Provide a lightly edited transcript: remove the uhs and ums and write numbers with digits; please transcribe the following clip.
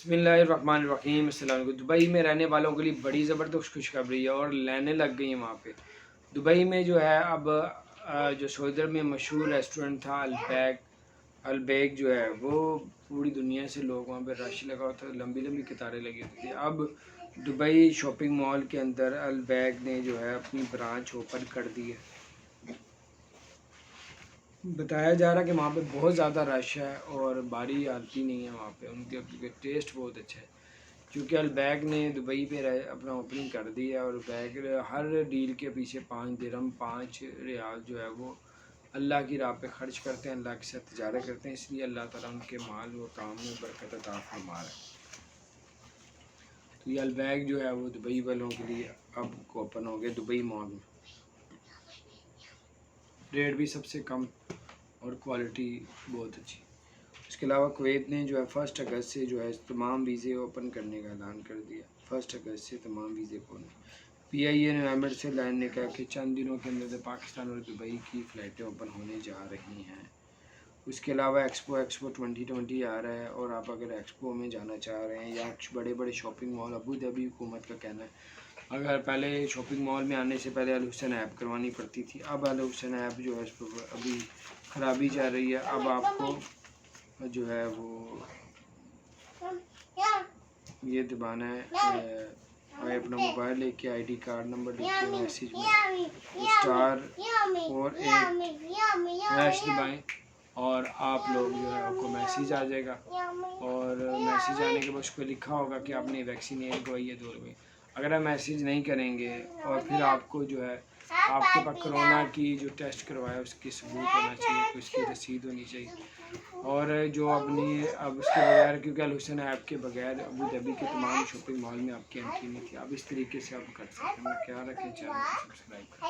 बिस्मिल्लाहिर्रहमानिर्रहीम। अस्सलाम वालेकुम। दुबई में रहने वालों के लिए बड़ी ज़बरदस्त खुशखबरी है और लाइनें लग गई हैं वहाँ पे। दुबई में जो है अब जो सऊदी अरब में मशहूर रेस्टोरेंट था अलबैग जो है वो पूरी दुनिया से लोग वहाँ पे रश लगा होता था, लंबी लंबी कतारें लगी होती थी। अब दुबई शॉपिंग मॉल के अंदर अलबैग ने जो है अपनी ब्रांच ओपन कर दी है। बताया जा रहा है कि वहाँ पे बहुत ज़्यादा रश है और बारी आती नहीं है वहाँ पे। उनके टेस्ट बहुत अच्छा है क्योंकि अलबैग ने दुबई पे अपना ओपनिंग कर दी है और बैग हर डील के पीछे 5 दिरहम 5 रियाल जो है वो अल्लाह की राह पे खर्च करते हैं, अल्लाह के साथ तिजारत करते हैं। इसलिए अल्लाह ताला उनके माल व काम में बरकत अता फरमा रहा है। तो ये अलबैग जो है वो दुबई वालों के लिए अब ओपन हो गया दुबई मॉल में। रेट भी सबसे कम और क्वालिटी बहुत अच्छी। इसके अलावा कुवैत ने जो है 1 अगस्त से जो है तमाम वीज़े ओपन करने का ऐलान कर दिया। 1 अगस्त से तमाम वीज़े ओपन। PIA ने नवंबर से लाइन ने कहा कि चंद दिनों के अंदर पाकिस्तान और दुबई की फ़्लाइटें ओपन होने जा रही हैं। उसके अलावा एक्सपो 2020 आ रहा है और आप अगर एक्सपो में जाना चाह रहे हैं या बड़े बड़े शॉपिंग मॉल, अबू धाबी हुकूमत का कहना है अगर पहले शॉपिंग मॉल में आने से पहले अल हुसैन ऐप करवानी पड़ती थी, अब अल हुसैन ऐप जो है अभी ख़राबी जा रही है। अब आपको जो है वो ये दबाना है अपना मोबाइल लेके ID कार्ड नंबर लिख के मैसेज में *4 दबाएँ और आप लोग जो है आपको मैसेज आ जाएगा और मैसेज आने के बाद उस पर लिखा होगा कि आपने वैक्सीन 1 लगवाई है 2 लगवाई। अगर आप मैसेज नहीं करेंगे और फिर आपको जो है आपके पास कोरोना की जो टेस्ट करवाया उसकी सबूत होना चाहिए, उसकी रसीद होनी चाहिए। और जो अपनी अब उसके बगैर क्योंकि अल हुसैन ऐप के बगैर अबू धाबी के तमाम शॉपिंग मॉल में आपकी एंट्री नहीं थी। अब इस तरीके से आप कर सकते हैं। क्या रखें, चैनल को सब्सक्राइब करें।